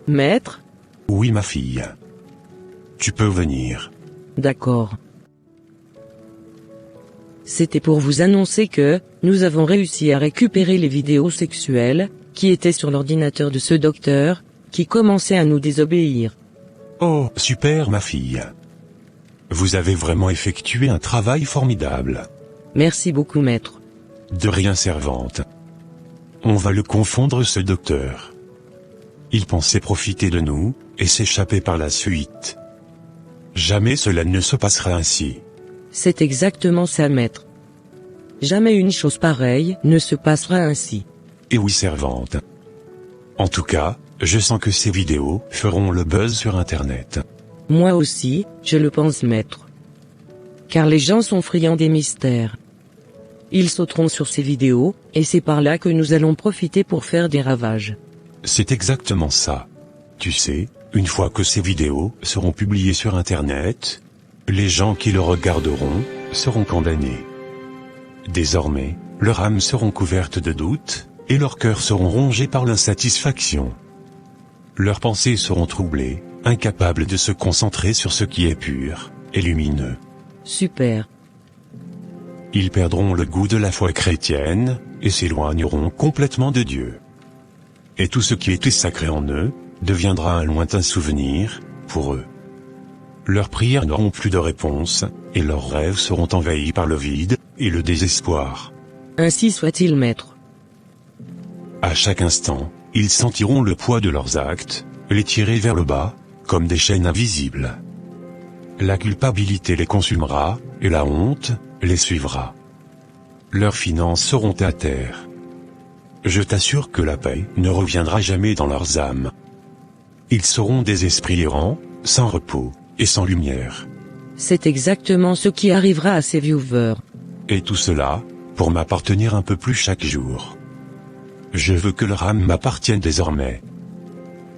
Maître? Oui ma fille. Tu peux venir. D'accord. C'était pour vous annoncer que, nous avons réussi à récupérer les vidéos sexuelles, qui étaient sur l'ordinateur de ce docteur, qui commençait à nous désobéir. Oh, super ma fille. Vous avez vraiment effectué un travail formidable. Merci beaucoup maître. De rien servante. On va le confondre ce docteur. Il pensait profiter de nous, et s'échapper par la suite. Jamais cela ne se passera ainsi. C'est exactement ça maître. Jamais une chose pareille ne se passera ainsi. Et oui servante. En tout cas, je sens que ces vidéos feront le buzz sur Internet. Moi aussi, je le pense maître. Car les gens sont friands des mystères. Ils sauteront sur ces vidéos, et c'est par là que nous allons profiter pour faire des ravages. C'est exactement ça. Tu sais, une fois que ces vidéos seront publiées sur Internet, les gens qui le regarderont seront condamnés. Désormais, leurs âmes seront couvertes de doutes, et leurs cœurs seront rongés par l'insatisfaction. Leurs pensées seront troublées, incapables de se concentrer sur ce qui est pur et lumineux. Super. Ils perdront le goût de la foi chrétienne, et s'éloigneront complètement de Dieu. Et tout ce qui était sacré en eux, deviendra un lointain souvenir, pour eux. Leurs prières n'auront plus de réponse, et leurs rêves seront envahis par le vide, et le désespoir. Ainsi soit-il maître. À chaque instant, ils sentiront le poids de leurs actes, les tirer vers le bas, comme des chaînes invisibles. La culpabilité les consumera, et la honte les suivra. Leurs finances seront à terre. Je t'assure que la paix ne reviendra jamais dans leurs âmes. Ils seront des esprits errants, sans repos, et sans lumière. C'est exactement ce qui arrivera à ces viewers. Et tout cela, pour m'appartenir un peu plus chaque jour. Je veux que leur âme m'appartienne désormais.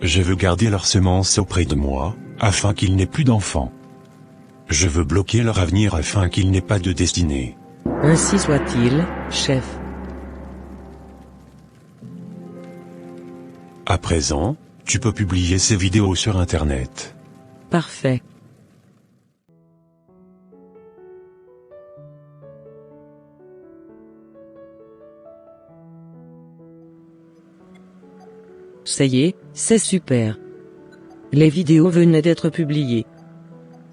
Je veux garder leur semence auprès de moi, afin qu'ils n'aient plus d'enfants. Je veux bloquer leur avenir afin qu'ils n'aient pas de destinée. Ainsi soit-il, chef. À présent, tu peux publier ces vidéos sur Internet. Parfait. Ça y est, c'est super. Les vidéos venaient d'être publiées.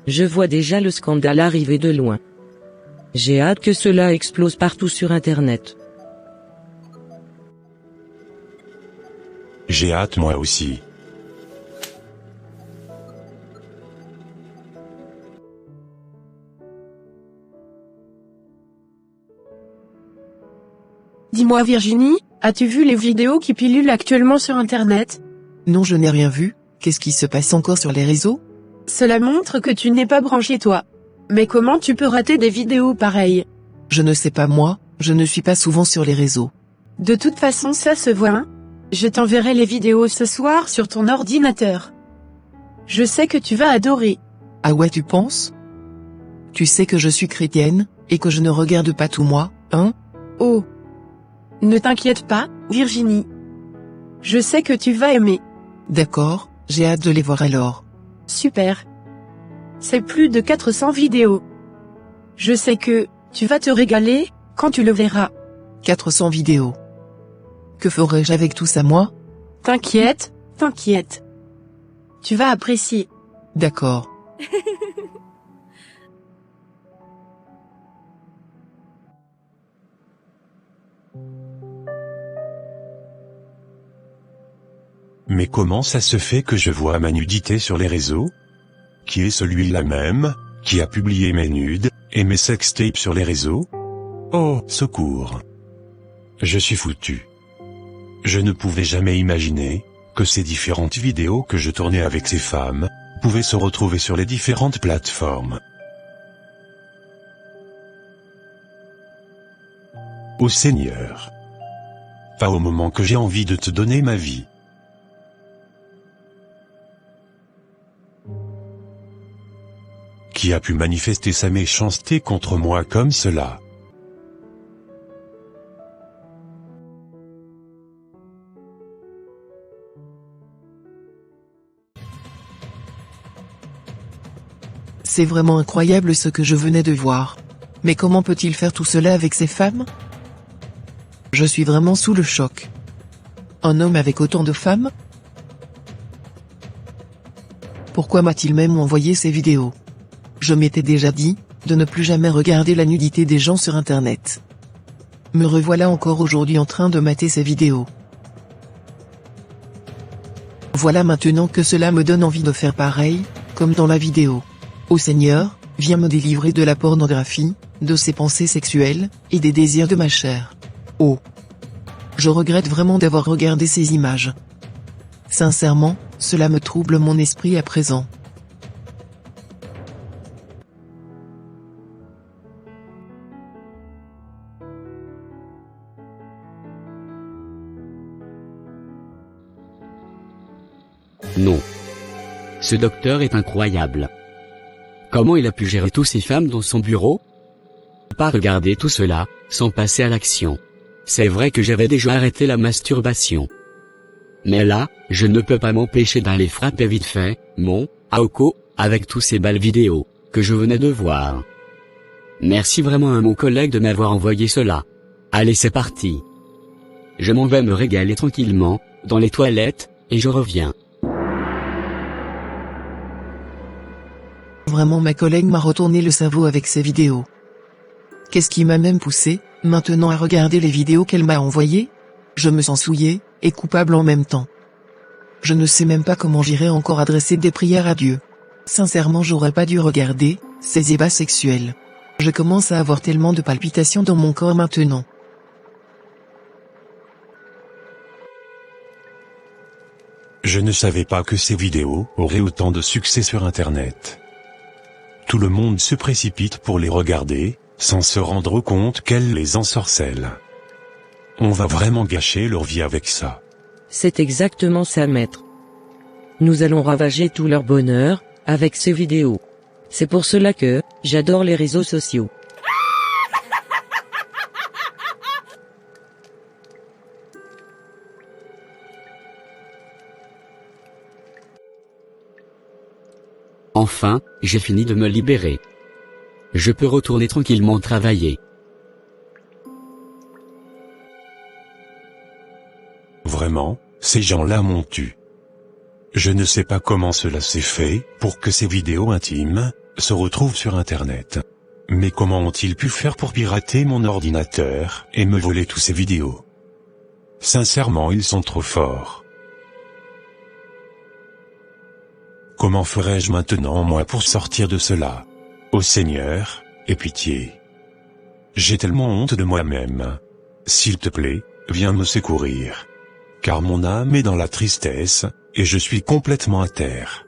Je vois déjà le scandale arriver de loin. J'ai hâte que cela explose partout sur Internet. J'ai hâte moi aussi. Dis-moi Virginie, as-tu vu les vidéos qui pilulent actuellement sur Internet? Non, je n'ai rien vu. Qu'est-ce qui se passe encore sur les réseaux? Cela montre que tu n'es pas branché toi. Mais comment tu peux rater des vidéos pareilles? Je ne sais pas moi, je ne suis pas souvent sur les réseaux. De toute façon ça se voit hein. Je t'enverrai les vidéos ce soir sur ton ordinateur. Je sais que tu vas adorer. Ah ouais, tu penses? Tu sais que je suis chrétienne, et que je ne regarde pas tout moi, hein? Oh. Ne t'inquiète pas, Virginie. Je sais que tu vas aimer. D'accord, j'ai hâte de les voir alors. Super. C'est plus de 400 vidéos. Je sais que, tu vas te régaler, quand tu le verras. 400 vidéos. Que ferais-je avec tout ça moi? T'inquiète, t'inquiète. Tu vas apprécier. D'accord. Mais comment ça se fait que je vois ma nudité sur les réseaux? Qui est celui-là même, qui a publié mes nudes, et mes sextapes sur les réseaux? Oh, secours! Je suis foutu. Je ne pouvais jamais imaginer, que ces différentes vidéos que je tournais avec ces femmes, pouvaient se retrouver sur les différentes plateformes. Ô Seigneur! Pas au moment que j'ai envie de te donner ma vie. Qui a pu manifester sa méchanceté contre moi comme cela? C'est vraiment incroyable ce que je venais de voir. Mais comment peut-il faire tout cela avec ces femmes? Je suis vraiment sous le choc. Un homme avec autant de femmes? Pourquoi m'a-t-il même envoyé ces vidéos? Je m'étais déjà dit, de ne plus jamais regarder la nudité des gens sur internet. Me revoilà encore aujourd'hui en train de mater ces vidéos. Voilà maintenant que cela me donne envie de faire pareil, comme dans la vidéo. Ô Seigneur, viens me délivrer de la pornographie, de ces pensées sexuelles, et des désirs de ma chair. Oh! Je regrette vraiment d'avoir regardé ces images. Sincèrement, cela me trouble mon esprit à présent. Non. Ce docteur est incroyable. Comment il a pu gérer toutes ces femmes dans son bureau? Pas regarder tout cela, sans passer à l'action. C'est vrai que j'avais déjà arrêté la masturbation. Mais là, je ne peux pas m'empêcher d'aller frapper vite fait, mon Aoko, avec tous ces belles vidéos, que je venais de voir. Merci vraiment à mon collègue de m'avoir envoyé cela. Allez, c'est parti. Je m'en vais me régaler tranquillement, dans les toilettes, et je reviens. Vraiment ma collègue m'a retourné le cerveau avec ces vidéos. Qu'est-ce qui m'a même poussé, maintenant à regarder les vidéos qu'elle m'a envoyées? Je me sens souillé, et coupable en même temps. Je ne sais même pas comment j'irai encore adresser des prières à Dieu. Sincèrement j'aurais pas dû regarder, ces ébats sexuels. Je commence à avoir tellement de palpitations dans mon corps maintenant. Je ne savais pas que ces vidéos auraient autant de succès sur Internet. Tout le monde se précipite pour les regarder, sans se rendre compte qu'elles les ensorcellent. On va vraiment gâcher leur vie avec ça. C'est exactement ça, maître. Nous allons ravager tout leur bonheur, avec ces vidéos. C'est pour cela que, j'adore les réseaux sociaux. Enfin, j'ai fini de me libérer. Je peux retourner tranquillement travailler. Vraiment, ces gens-là m'ont tué. Je ne sais pas comment cela s'est fait, pour que ces vidéos intimes se retrouvent sur Internet. Mais comment ont-ils pu faire pour pirater mon ordinateur, et me voler tous ces vidéos? Sincèrement, ils sont trop forts. Comment ferais-je maintenant moi pour sortir de cela? Ô Seigneur, aie pitié. J'ai tellement honte de moi-même. S'il te plaît, viens me secourir. Car mon âme est dans la tristesse, et je suis complètement à terre.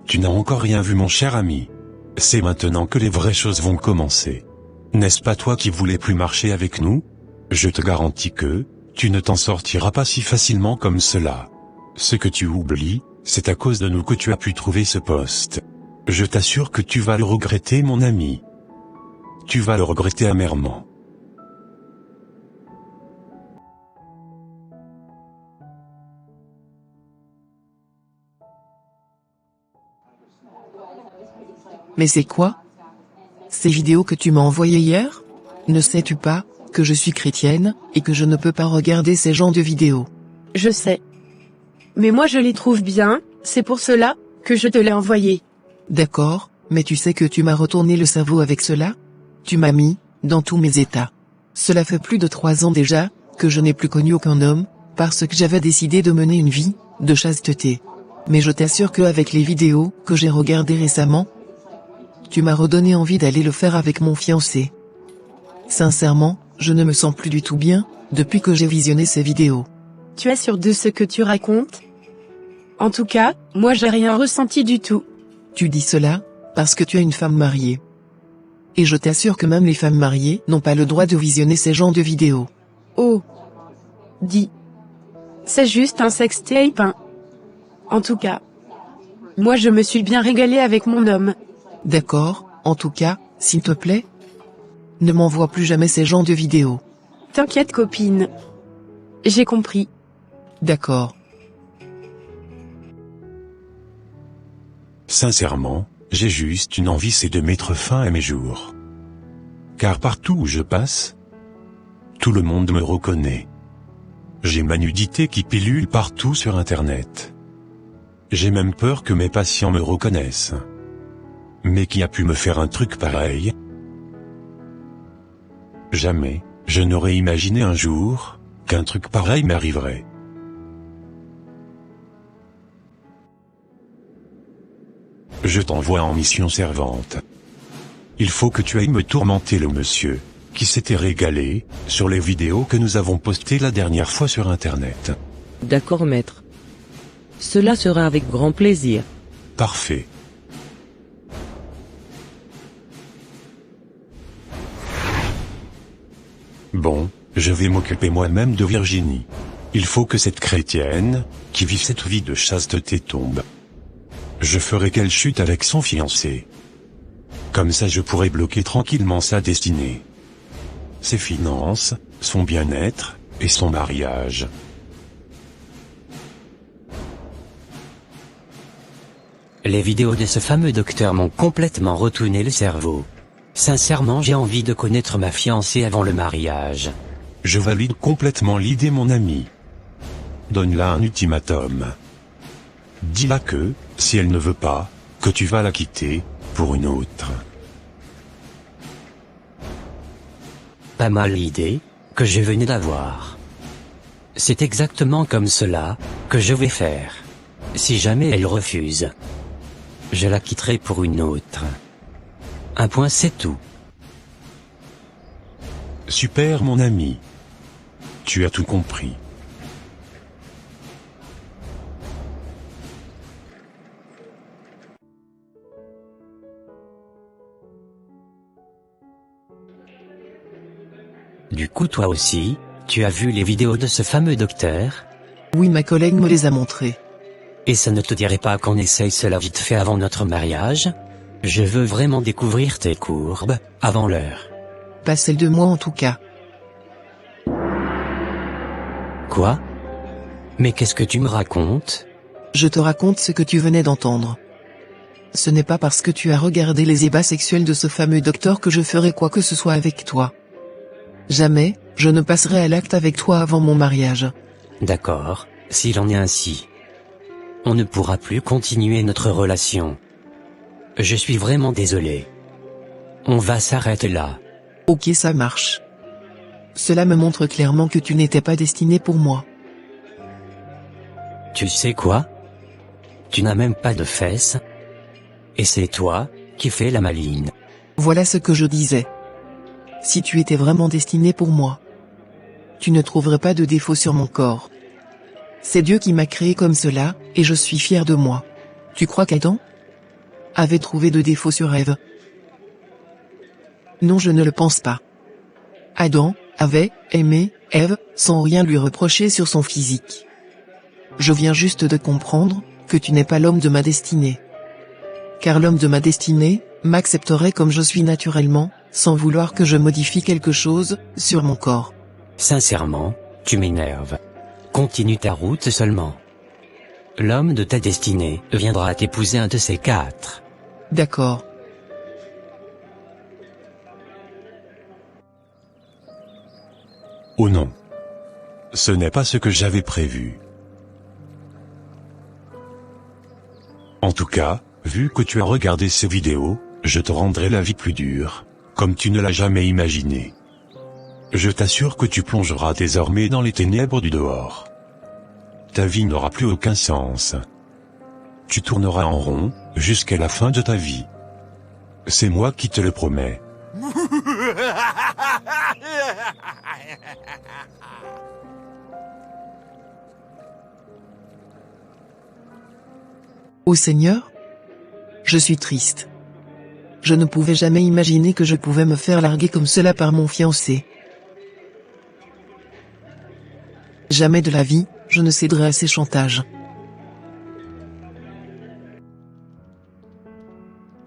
Tu n'as encore rien vu mon cher ami. C'est maintenant que les vraies choses vont commencer. N'est-ce pas toi qui voulais plus marcher avec nous? Je te garantis que, tu ne t'en sortiras pas si facilement comme cela. Ce que tu oublies, c'est à cause de nous que tu as pu trouver ce poste. Je t'assure que tu vas le regretter mon ami. Tu vas le regretter amèrement. Mais c'est quoi? Ces vidéos que tu m'as envoyées hier? Ne sais-tu pas, que je suis chrétienne, et que je ne peux pas regarder ces genres de vidéos? Je sais. Mais moi je les trouve bien, c'est pour cela que je te l'ai envoyé. D'accord, mais tu sais que tu m'as retourné le cerveau avec cela? Tu m'as mis, dans tous mes états. Cela fait plus de 3 ans déjà, que je n'ai plus connu aucun homme, parce que j'avais décidé de mener une vie, de chasteté. Mais je t'assure que avec les vidéos, que j'ai regardées récemment, tu m'as redonné envie d'aller le faire avec mon fiancé. Sincèrement, je ne me sens plus du tout bien, depuis que j'ai visionné ces vidéos. Tu es sûr de ce que tu racontes? En tout cas, moi j'ai rien ressenti du tout. Tu dis cela, parce que tu es une femme mariée. Et je t'assure que même les femmes mariées n'ont pas le droit de visionner ces genres de vidéos. Oh. Dis. C'est juste un sextape, hein. En tout cas. Moi je me suis bien régalée avec mon homme. D'accord, en tout cas, s'il te plaît, ne m'envoie plus jamais ces genres de vidéos. T'inquiète copine. J'ai compris. D'accord. Sincèrement, j'ai juste une envie, c'est de mettre fin à mes jours. Car partout où je passe, tout le monde me reconnaît. J'ai ma nudité qui pilule partout sur Internet. J'ai même peur que mes patients me reconnaissent. Mais qui a pu me faire un truc pareil? Jamais, je n'aurais imaginé un jour, qu'un truc pareil m'arriverait. Je t'envoie en mission servante. Il faut que tu ailles me tourmenter le monsieur, qui s'était régalé, sur les vidéos que nous avons postées la dernière fois sur Internet. D'accord maître. Cela sera avec grand plaisir. Parfait. Bon, je vais m'occuper moi-même de Virginie. Il faut que cette chrétienne, qui vit cette vie de chasteté tombe. Je ferai qu'elle chute avec son fiancé. Comme ça je pourrai bloquer tranquillement sa destinée. Ses finances, son bien-être, et son mariage. Les vidéos de ce fameux docteur m'ont complètement retourné le cerveau. Sincèrement, j'ai envie de connaître ma fiancée avant le mariage. Je valide complètement l'idée, mon ami. Donne-la un ultimatum. Dis-la que, si elle ne veut pas, que tu vas la quitter, pour une autre. Pas mal l'idée, que je venais d'avoir. C'est exactement comme cela, que je vais faire. Si jamais elle refuse, je la quitterai pour une autre. Un point, c'est tout. Super, mon ami. Tu as tout compris. Du coup, toi aussi, tu as vu les vidéos de ce fameux docteur? Oui, ma collègue me les a montrées. Et ça ne te dirait pas qu'on essaye cela vite fait avant notre mariage? Je veux vraiment découvrir tes courbes, avant l'heure. Pas celle de moi en tout cas. Quoi? Mais qu'est-ce que tu me racontes? Je te raconte ce que tu venais d'entendre. Ce n'est pas parce que tu as regardé les ébats sexuels de ce fameux docteur que je ferai quoi que ce soit avec toi. Jamais, je ne passerai à l'acte avec toi avant mon mariage. D'accord, s'il en est ainsi. On ne pourra plus continuer notre relation. Je suis vraiment désolé. On va s'arrêter là. Ok, ça marche. Cela me montre clairement que tu n'étais pas destiné pour moi. Tu sais quoi? Tu n'as même pas de fesses. Et c'est toi, qui fais la maligne. Voilà ce que je disais. Si tu étais vraiment destiné pour moi, tu ne trouverais pas de défaut sur mon corps. C'est Dieu qui m'a créé comme cela, et je suis fier de moi. Tu crois qu'Adam avait trouvé de défauts sur Ève? Non, je ne le pense pas. Adam avait aimé Ève, sans rien lui reprocher sur son physique. Je viens juste de comprendre que tu n'es pas l'homme de ma destinée. Car l'homme de ma destinée m'accepterait comme je suis naturellement, sans vouloir que je modifie quelque chose sur mon corps. Sincèrement, tu m'énerves. Continue ta route seulement. L'homme de ta destinée viendra t'épouser un de ces quatre. D'accord. Oh non. Ce n'est pas ce que j'avais prévu. En tout cas, vu que tu as regardé ces vidéos, je te rendrai la vie plus dure, comme tu ne l'as jamais imaginé. Je t'assure que tu plongeras désormais dans les ténèbres du dehors. Ta vie n'aura plus aucun sens. Tu tourneras en rond, jusqu'à la fin de ta vie. C'est moi qui te le promets. Ô Seigneur, je suis triste. Je ne pouvais jamais imaginer que je pouvais me faire larguer comme cela par mon fiancé. Jamais de la vie, je ne céderai à ces chantages.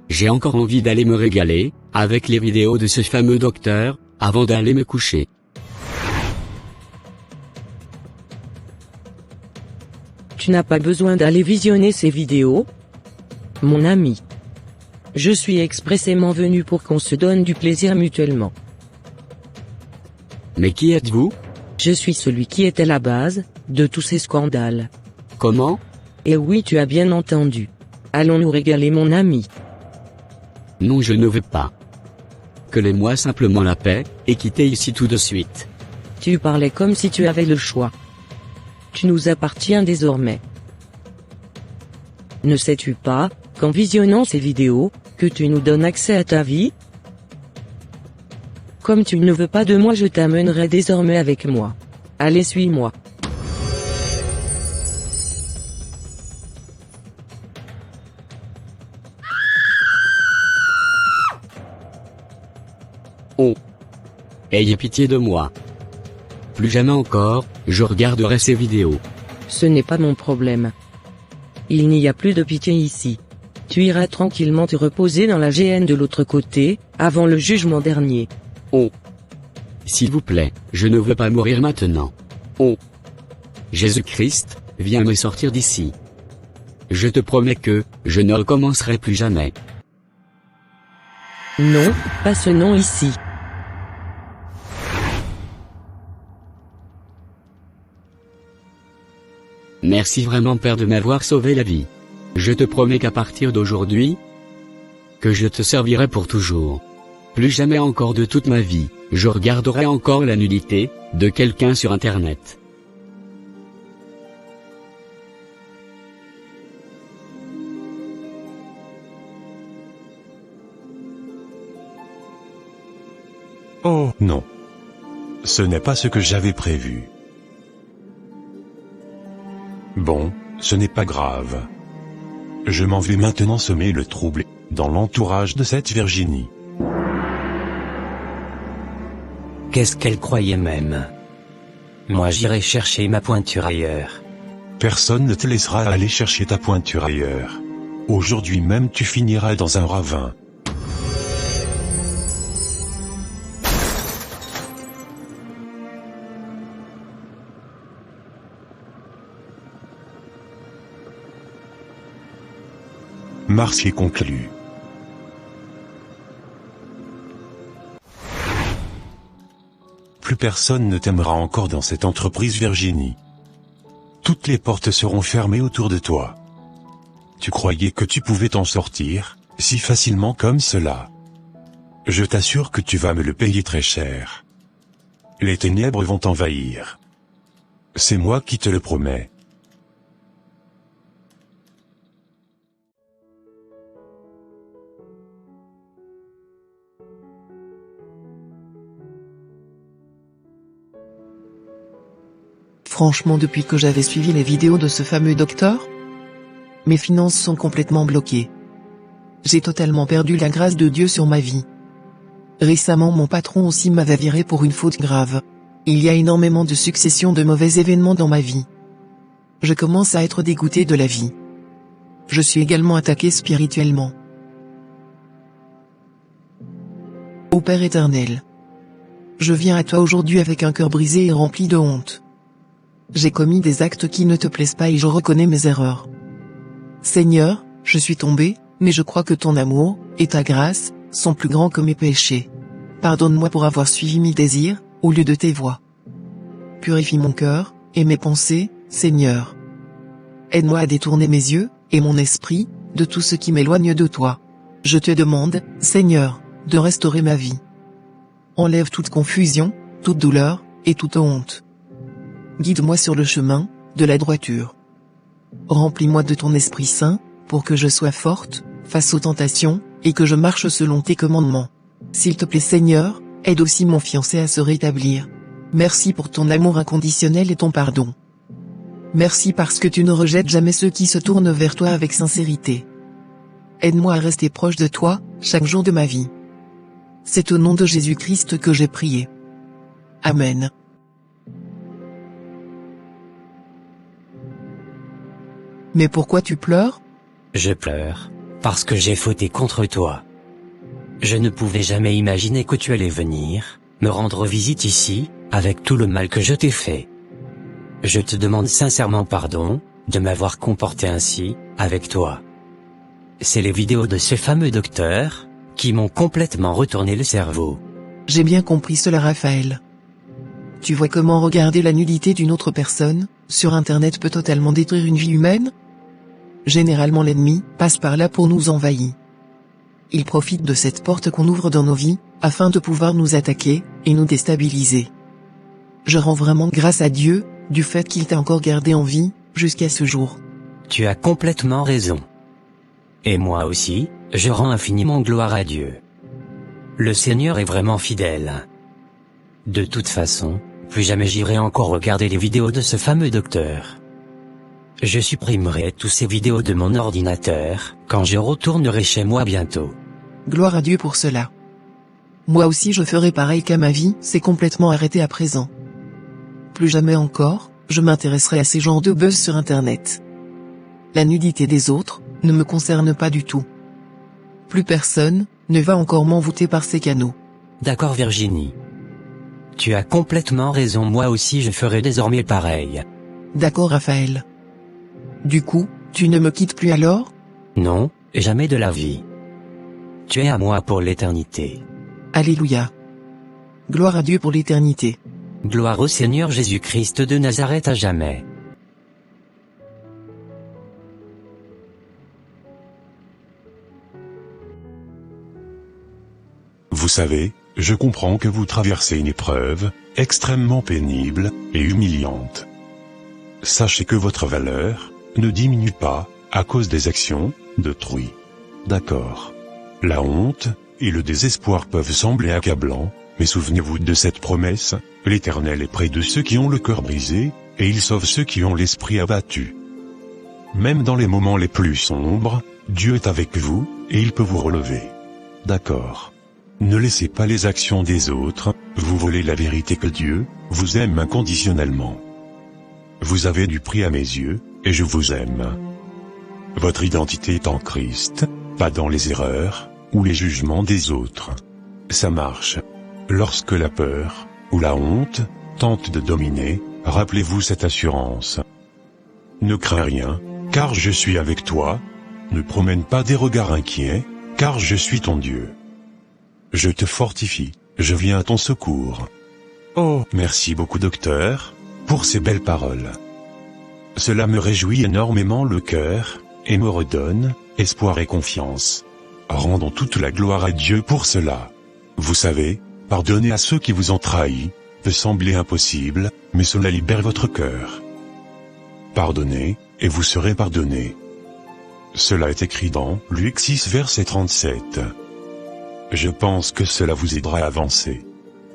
J'ai encore envie d'aller me régaler, avec les vidéos de ce fameux docteur, avant d'aller me coucher. Tu n'as pas besoin d'aller visionner ces vidéos. Mon ami. Je suis expressément venu pour qu'on se donne du plaisir mutuellement. Mais qui êtes-vous? Je suis celui qui est à la base de tous ces scandales. Comment? Et oui, tu as bien entendu. Allons nous régaler, mon ami. Non, je ne veux pas. Collez-moi simplement la paix, et quittez ici tout de suite. Tu parlais comme si tu avais le choix. Tu nous appartiens désormais. Ne sais-tu pas, qu'en visionnant ces vidéos, que tu nous donnes accès à ta vie? Comme tu ne veux pas de moi, je t'amènerai désormais avec moi. Allez, suis-moi. Oh. Ayez pitié de moi. Plus jamais encore, je regarderai ces vidéos. Ce n'est pas mon problème. Il n'y a plus de pitié ici. Tu iras tranquillement te reposer dans la GN de l'autre côté, avant le jugement dernier. Oh. S'il vous plaît, je ne veux pas mourir maintenant. Oh. Jésus-Christ, viens me sortir d'ici. Je te promets que, je ne recommencerai plus jamais. Non, pas ce nom ici. Merci vraiment Père de m'avoir sauvé la vie. Je te promets qu'à partir d'aujourd'hui, que je te servirai pour toujours. Plus jamais encore de toute ma vie, je regarderai encore la nudité de quelqu'un sur Internet. Oh non. Ce n'est pas ce que j'avais prévu. Bon, ce n'est pas grave. Je m'en vais maintenant semer le trouble dans l'entourage de cette Virginie. Qu'est-ce qu'elle croyait même? Moi j'irai chercher ma pointure ailleurs. Personne ne te laissera aller chercher ta pointure ailleurs. Aujourd'hui même tu finiras dans un ravin. Marcier conclut. Plus personne ne t'aimera encore dans cette entreprise Virginie. Toutes les portes seront fermées autour de toi. Tu croyais que tu pouvais t'en sortir, si facilement comme cela. Je t'assure que tu vas me le payer très cher. Les ténèbres vont t'envahir. C'est moi qui te le promets. Franchement, depuis que j'avais suivi les vidéos de ce fameux docteur, mes finances sont complètement bloquées. J'ai totalement perdu la grâce de Dieu sur ma vie. Récemment, mon patron aussi m'avait viré pour une faute grave. Il y a énormément de successions de mauvais événements dans ma vie. Je commence à être dégoûté de la vie. Je suis également attaqué spirituellement. Ô Père éternel, je viens à toi aujourd'hui avec un cœur brisé et rempli de honte. J'ai commis des actes qui ne te plaisent pas et je reconnais mes erreurs. Seigneur, je suis tombé, mais je crois que ton amour et ta grâce sont plus grands que mes péchés. Pardonne-moi pour avoir suivi mes désirs, au lieu de tes voies. Purifie mon cœur et mes pensées, Seigneur. Aide-moi à détourner mes yeux et mon esprit de tout ce qui m'éloigne de toi. Je te demande, Seigneur, de restaurer ma vie. Enlève toute confusion, toute douleur et toute honte. Guide-moi sur le chemin de la droiture. Remplis-moi de ton Esprit Saint, pour que je sois forte face aux tentations, et que je marche selon tes commandements. S'il te plaît Seigneur, aide aussi mon fiancé à se rétablir. Merci pour ton amour inconditionnel et ton pardon. Merci parce que tu ne rejettes jamais ceux qui se tournent vers toi avec sincérité. Aide-moi à rester proche de toi, chaque jour de ma vie. C'est au nom de Jésus-Christ que j'ai prié. Amen. Mais pourquoi tu pleures? Je pleure, parce que j'ai fauté contre toi. Je ne pouvais jamais imaginer que tu allais venir, me rendre visite ici, avec tout le mal que je t'ai fait. Je te demande sincèrement pardon, de m'avoir comporté ainsi, avec toi. C'est les vidéos de ce fameux docteur, qui m'ont complètement retourné le cerveau. J'ai bien compris cela, Raphaël. Tu vois comment regarder la nudité d'une autre personne, sur Internet peut totalement détruire une vie humaine? Généralement l'ennemi passe par là pour nous envahir. Il profite de cette porte qu'on ouvre dans nos vies, afin de pouvoir nous attaquer, et nous déstabiliser. Je rends vraiment grâce à Dieu, du fait qu'il t'a encore gardé en vie, jusqu'à ce jour. Tu as complètement raison. Et moi aussi, je rends infiniment gloire à Dieu. Le Seigneur est vraiment fidèle. De toute façon, plus jamais j'irai encore regarder les vidéos de ce fameux docteur. Je supprimerai toutes ces vidéos de mon ordinateur, quand je retournerai chez moi bientôt. Gloire à Dieu pour cela. Moi aussi je ferai pareil car ma vie s'est complètement arrêtée à présent. Plus jamais encore, je m'intéresserai à ces genres de buzz sur Internet. La nudité des autres ne me concerne pas du tout. Plus personne ne va encore m'envoûter par ces canaux. D'accord Virginie. Tu as complètement raison, moi aussi je ferai désormais pareil. D'accord Raphaël. Du coup, tu ne me quittes plus alors? Non, jamais de la vie. Tu es à moi pour l'éternité. Alléluia. Gloire à Dieu pour l'éternité. Gloire au Seigneur Jésus-Christ de Nazareth à jamais. Vous savez, je comprends que vous traversez une épreuve, extrêmement pénible, et humiliante. Sachez que votre valeur, ne diminue pas, à cause des actions, d'autrui. D'accord. La honte, et le désespoir peuvent sembler accablants, mais souvenez-vous de cette promesse, l'Éternel est près de ceux qui ont le cœur brisé, et il sauve ceux qui ont l'esprit abattu. Même dans les moments les plus sombres, Dieu est avec vous, et il peut vous relever. D'accord. Ne laissez pas les actions des autres vous voler la vérité que Dieu vous aime inconditionnellement. Vous avez du prix à mes yeux, et je vous aime. Votre identité est en Christ, pas dans les erreurs ou les jugements des autres. Ça marche. Lorsque la peur ou la honte tente de dominer, rappelez-vous cette assurance. Ne crains rien, car je suis avec toi. Ne promène pas des regards inquiets, car je suis ton Dieu. Je te fortifie, je viens à ton secours. Oh, merci beaucoup docteur, pour ces belles paroles. Cela me réjouit énormément le cœur, et me redonne espoir et confiance. Rendons toute la gloire à Dieu pour cela. Vous savez, pardonner à ceux qui vous ont trahi, peut sembler impossible, mais cela libère votre cœur. Pardonnez, et vous serez pardonnés. Cela est écrit dans Luc 6 verset 37. Je pense que cela vous aidera à avancer.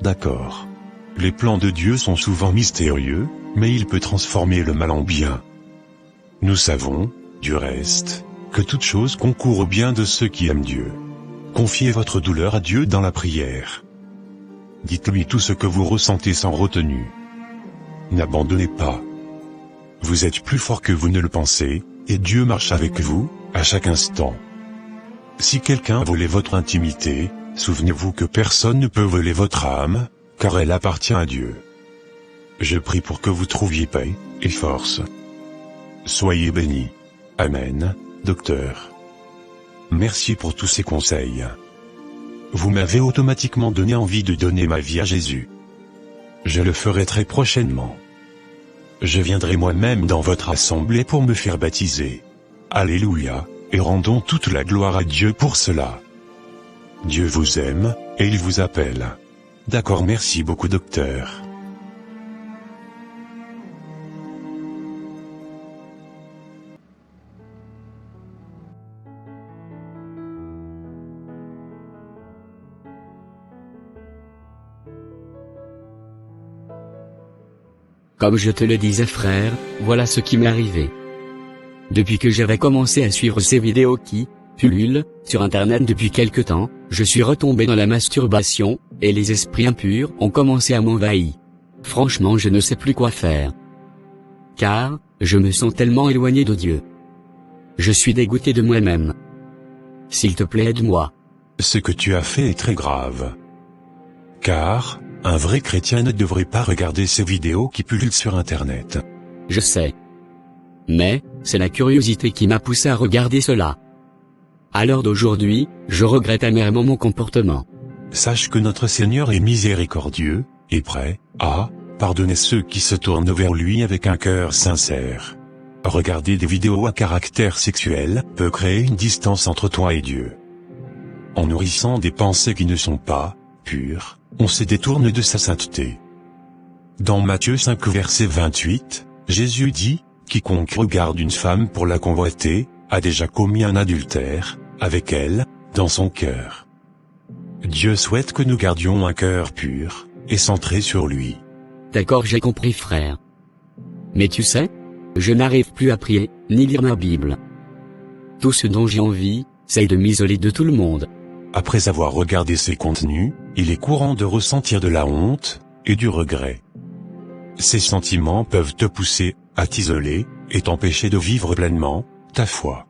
D'accord. Les plans de Dieu sont souvent mystérieux, mais il peut transformer le mal en bien. Nous savons, du reste, que toute chose concourt au bien de ceux qui aiment Dieu. Confiez votre douleur à Dieu dans la prière. Dites-lui tout ce que vous ressentez sans retenue. N'abandonnez pas. Vous êtes plus fort que vous ne le pensez, et Dieu marche avec vous, à chaque instant. Si quelqu'un a volé votre intimité, souvenez-vous que personne ne peut voler votre âme, car elle appartient à Dieu. Je prie pour que vous trouviez paix et force. Soyez bénis. Amen, docteur. Merci pour tous ces conseils. Vous m'avez automatiquement donné envie de donner ma vie à Jésus. Je le ferai très prochainement. Je viendrai moi-même dans votre assemblée pour me faire baptiser. Alléluia, et rendons toute la gloire à Dieu pour cela. Dieu vous aime, et il vous appelle. D'accord, merci beaucoup docteur. Comme je te le disais frère, voilà ce qui m'est arrivé. Depuis que j'avais commencé à suivre ces vidéos qui pullulent sur Internet depuis quelque temps, je suis retombé dans la masturbation, et les esprits impurs ont commencé à m'envahir. Franchement je ne sais plus quoi faire. Car, je me sens tellement éloigné de Dieu. Je suis dégoûté de moi-même. S'il te plaît aide-moi. Ce que tu as fait est très grave. Car, un vrai chrétien ne devrait pas regarder ces vidéos qui pullulent sur Internet. Je sais. Mais, c'est la curiosité qui m'a poussé à regarder cela. À l'heure d'aujourd'hui, je regrette amèrement mon comportement. Sache que notre Seigneur est miséricordieux, et prêt à pardonner ceux qui se tournent vers lui avec un cœur sincère. Regarder des vidéos à caractère sexuel peut créer une distance entre toi et Dieu. En nourrissant des pensées qui ne sont pas pures, on se détourne de sa sainteté. Dans Matthieu 5 verset 28, Jésus dit, « Quiconque regarde une femme pour la convoiter, a déjà commis un adultère avec elle, dans son cœur. » Dieu souhaite que nous gardions un cœur pur et centré sur lui. D'accord, j'ai compris, frère. Mais tu sais, je n'arrive plus à prier, ni lire ma Bible. Tout ce dont j'ai envie, c'est de m'isoler de tout le monde. Après avoir regardé ces contenus, il est courant de ressentir de la honte et du regret. Ces sentiments peuvent te pousser à t'isoler et t'empêcher de vivre pleinement ta foi.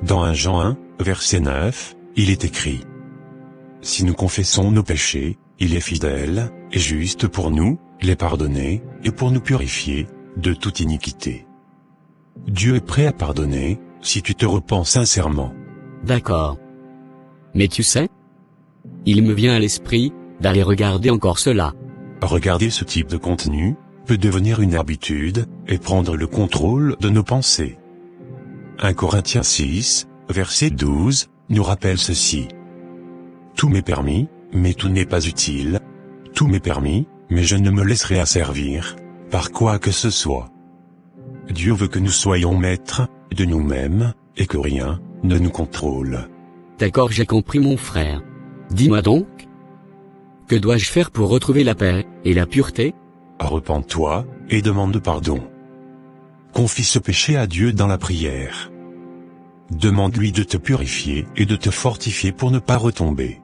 Dans 1 Jean 1, verset 9, il est écrit: « Si nous confessons nos péchés, il est fidèle et juste pour nous les pardonner et pour nous purifier de toute iniquité. » Dieu est prêt à pardonner si tu te repens sincèrement. D'accord. Mais tu sais, il me vient à l'esprit d'aller regarder encore cela. Regarder ce type de contenu peut devenir une habitude et prendre le contrôle de nos pensées. 1 Corinthiens 6, verset 12, nous rappelle ceci. « Tout m'est permis, mais tout n'est pas utile. Tout m'est permis, mais je ne me laisserai asservir par quoi que ce soit. » Dieu veut que nous soyons maîtres de nous-mêmes et que rien ne nous contrôle. D'accord, j'ai compris, mon frère. Dis-moi donc, que dois-je faire pour retrouver la paix et la pureté? Repens-toi et demande pardon. Confie ce péché à Dieu dans la prière. Demande-lui de te purifier et de te fortifier pour ne pas retomber.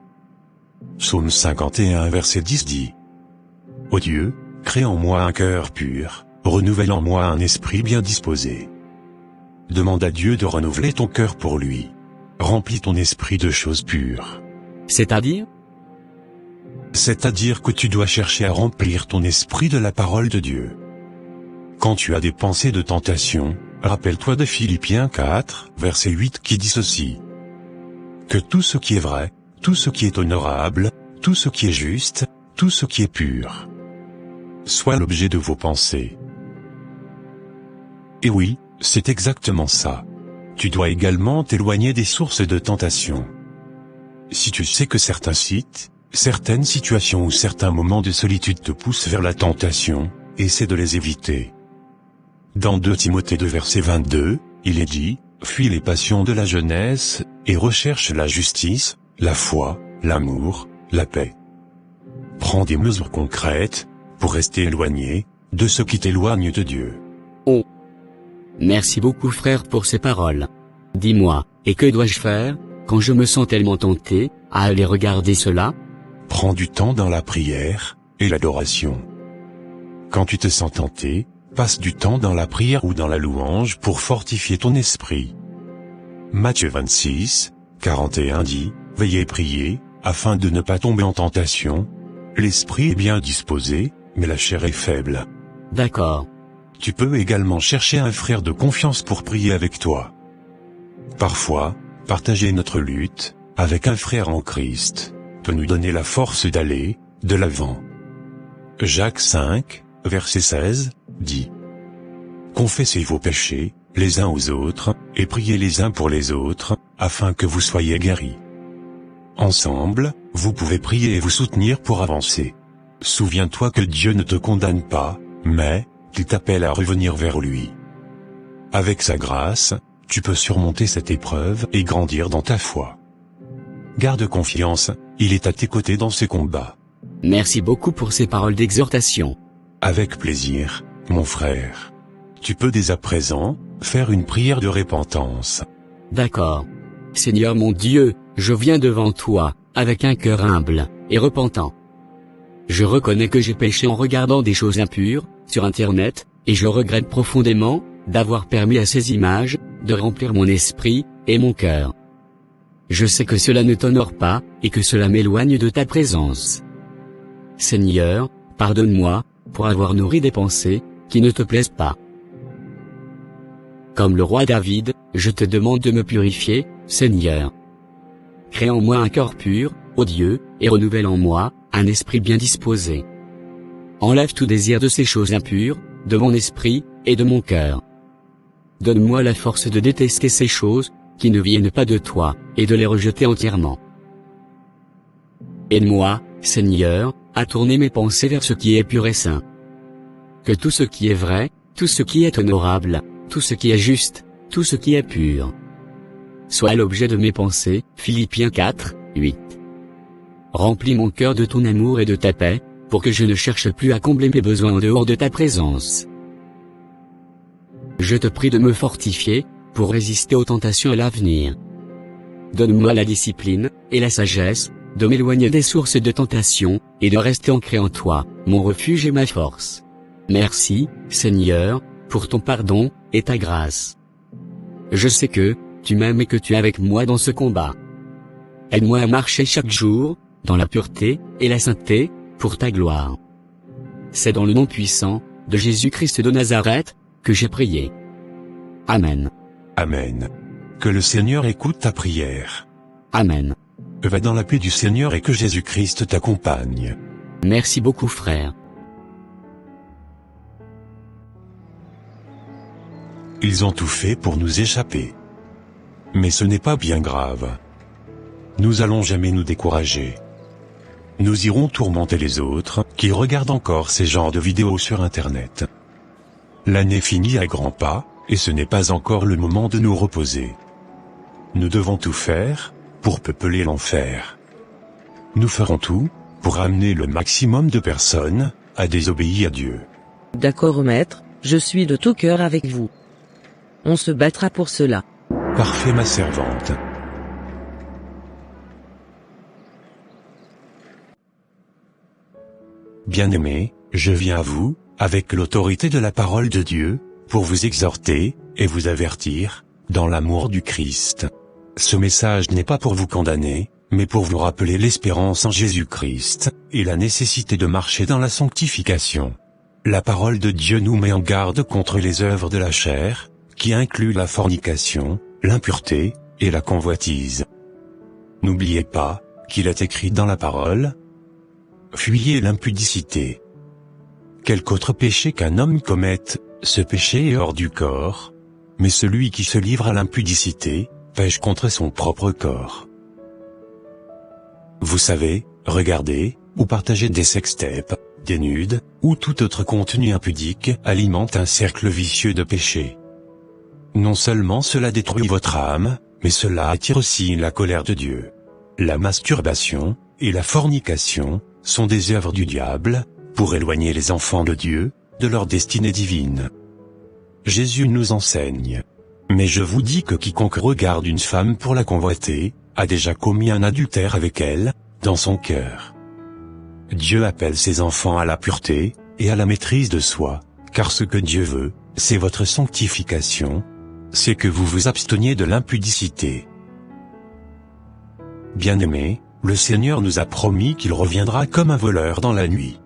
Psaume 51 verset 10 dit: « Ô Dieu, crée en moi un cœur pur, renouvelle en moi un esprit bien disposé. » Demande à Dieu de renouveler ton cœur pour lui. Remplis ton esprit de choses pures. C'est-à-dire que tu dois chercher à remplir ton esprit de la parole de Dieu. Quand tu as des pensées de tentation, rappelle-toi de Philippiens 4, verset 8 qui dit ceci: « Que tout ce qui est vrai, tout ce qui est honorable, tout ce qui est juste, tout ce qui est pur, soit l'objet de vos pensées. » Et oui, c'est exactement ça. Tu dois également t'éloigner des sources de tentation. Si tu sais que certains sites, certaines situations ou certains moments de solitude te poussent vers la tentation, essaie de les éviter. Dans 2 Timothée 2 verset 22, il est dit: « Fuis les passions de la jeunesse, et recherche la justice, la foi, l'amour, la paix. » Prends des mesures concrètes pour rester éloigné de ce qui t'éloigne de Dieu. Oh. Merci beaucoup, frère, pour ces paroles. Dis-moi, et que dois-je faire quand je me sens tellement tenté à aller regarder cela? Prends du temps dans la prière et l'adoration. Quand tu te sens tenté, passe du temps dans la prière ou dans la louange pour fortifier ton esprit. Matthieu 26, 41 dit: « Veillez et priez, afin de ne pas tomber en tentation. L'esprit est bien disposé, mais la chair est faible. » D'accord. Tu peux également chercher un frère de confiance pour prier avec toi. Parfois, partager notre lutte avec un frère en Christ peut nous donner la force d'aller de l'avant. Jacques 5, verset 16, dit: « Confessez vos péchés les uns aux autres, et priez les uns pour les autres, afin que vous soyez guéris. » Ensemble, vous pouvez prier et vous soutenir pour avancer. Souviens-toi que Dieu ne te condamne pas, mais qu'il t'appelle à revenir vers lui. Avec sa grâce, tu peux surmonter cette épreuve et grandir dans ta foi. Garde confiance, il est à tes côtés dans ces combats. Merci beaucoup pour ces paroles d'exhortation. Avec plaisir, mon frère. Tu peux dès à présent faire une prière de repentance. D'accord. Seigneur mon Dieu, je viens devant toi, avec un cœur humble et repentant. Je reconnais que j'ai péché en regardant des choses impures sur Internet, et je regrette profondément d'avoir permis à ces images de remplir mon esprit et mon cœur. Je sais que cela ne t'honore pas, et que cela m'éloigne de ta présence. Seigneur, pardonne-moi pour avoir nourri des pensées qui ne te plaisent pas. Comme le roi David, je te demande de me purifier, Seigneur. Crée en moi un corps pur, ô Dieu, et renouvelle en moi un esprit bien disposé. Enlève tout désir de ces choses impures, de mon esprit, et de mon cœur. Donne-moi la force de détester ces choses, qui ne viennent pas de toi, et de les rejeter entièrement. Aide-moi, Seigneur, à tourner mes pensées vers ce qui est pur et saint. Que tout ce qui est vrai, tout ce qui est honorable, tout ce qui est juste, tout ce qui est pur, soit l'objet de mes pensées. Philippiens 4, 8. Remplis mon cœur de ton amour et de ta paix, pour que je ne cherche plus à combler mes besoins en dehors de ta présence. Je te prie de me fortifier, pour résister aux tentations à l'avenir. Donne-moi la discipline, et la sagesse, de m'éloigner des sources de tentation, et de rester ancré en toi, mon refuge et ma force. Merci, Seigneur, pour ton pardon, et ta grâce. Je sais que, tu m'aimes et que tu es avec moi dans ce combat. Aide-moi à marcher chaque jour, dans la pureté, et la sainteté, pour ta gloire. C'est dans le nom puissant, de Jésus-Christ de Nazareth, que j'ai prié. Amen. Amen. Que le Seigneur écoute ta prière. Amen. Va dans la paix du Seigneur et que Jésus-Christ t'accompagne. Merci beaucoup frère. Ils ont tout fait pour nous échapper. Mais ce n'est pas bien grave. Nous allons jamais nous décourager. Nous irons tourmenter les autres, qui regardent encore ces genres de vidéos sur Internet. L'année finit à grands pas, et ce n'est pas encore le moment de nous reposer. Nous devons tout faire, pour peupler l'enfer. Nous ferons tout, pour amener le maximum de personnes, à désobéir à Dieu. D'accord maître, je suis de tout cœur avec vous. On se battra pour cela. Parfait ma servante. Bien-aimés, je viens à vous, avec l'autorité de la parole de Dieu, pour vous exhorter, et vous avertir, dans l'amour du Christ. Ce message n'est pas pour vous condamner, mais pour vous rappeler l'espérance en Jésus-Christ, et la nécessité de marcher dans la sanctification. La parole de Dieu nous met en garde contre les œuvres de la chair, qui incluent la fornication, l'impureté, et la convoitise. N'oubliez pas, qu'il est écrit dans la parole, « Fuyez l'impudicité ». Quelque autre péché qu'un homme commette, ce péché est hors du corps, mais celui qui se livre à l'impudicité, pêche contre son propre corps. Vous savez, regarder, ou partager des sextapes, des nudes, ou tout autre contenu impudique alimente un cercle vicieux de péché. Non seulement cela détruit votre âme, mais cela attire aussi la colère de Dieu. La masturbation, et la fornication, sont des œuvres du diable, pour éloigner les enfants de Dieu, de leur destinée divine. Jésus nous enseigne. Mais je vous dis que quiconque regarde une femme pour la convoiter, a déjà commis un adultère avec elle, dans son cœur. Dieu appelle ses enfants à la pureté, et à la maîtrise de soi, car ce que Dieu veut, c'est votre sanctification, c'est que vous vous absteniez de l'impudicité. Bien-aimés, le Seigneur nous a promis qu'il reviendra comme un voleur dans la nuit.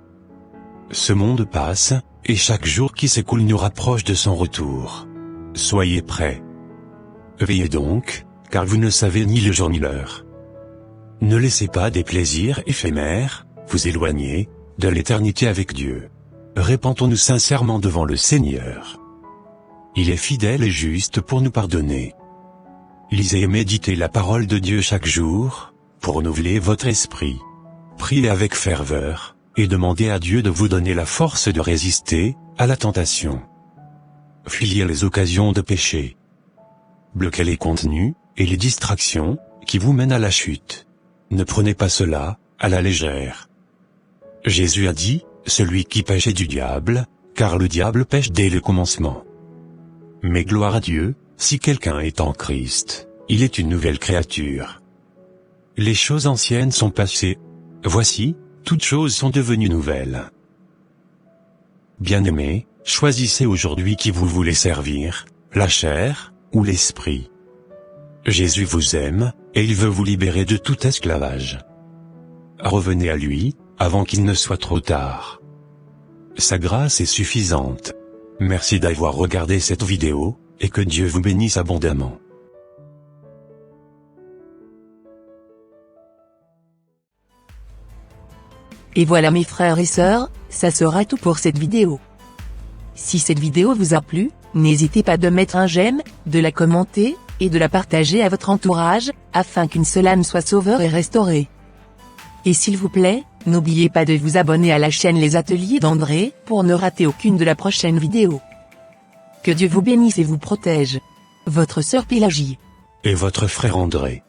Ce monde passe, et chaque jour qui s'écoule nous rapproche de son retour. Soyez prêts. Veillez donc, car vous ne savez ni le jour ni l'heure. Ne laissez pas des plaisirs éphémères vous éloigner de l'éternité avec Dieu. Répentons-nous sincèrement devant le Seigneur. Il est fidèle et juste pour nous pardonner. Lisez et méditez la parole de Dieu chaque jour, pour renouveler votre esprit. Priez avec ferveur, et demandez à Dieu de vous donner la force de résister à la tentation. Fuyez les occasions de péché. Bloquez les contenus, et les distractions, qui vous mènent à la chute. Ne prenez pas cela à la légère. Jésus a dit, celui qui pêche est du diable, car le diable pêche dès le commencement. Mais gloire à Dieu, si quelqu'un est en Christ, il est une nouvelle créature. Les choses anciennes sont passées. Voici, toutes choses sont devenues nouvelles. Bien-aimés, choisissez aujourd'hui qui vous voulez servir, la chair, ou l'esprit. Jésus vous aime, et il veut vous libérer de tout esclavage. Revenez à lui, avant qu'il ne soit trop tard. Sa grâce est suffisante. Merci d'avoir regardé cette vidéo, et que Dieu vous bénisse abondamment. Et voilà mes frères et sœurs, ça sera tout pour cette vidéo. Si cette vidéo vous a plu, n'hésitez pas de mettre un j'aime, de la commenter, et de la partager à votre entourage, afin qu'une seule âme soit sauveur et restaurée. Et s'il vous plaît, n'oubliez pas de vous abonner à la chaîne Les Ateliers d'André, pour ne rater aucune de la prochaine vidéo. Que Dieu vous bénisse et vous protège. Votre sœur Pélagie. Et votre frère André.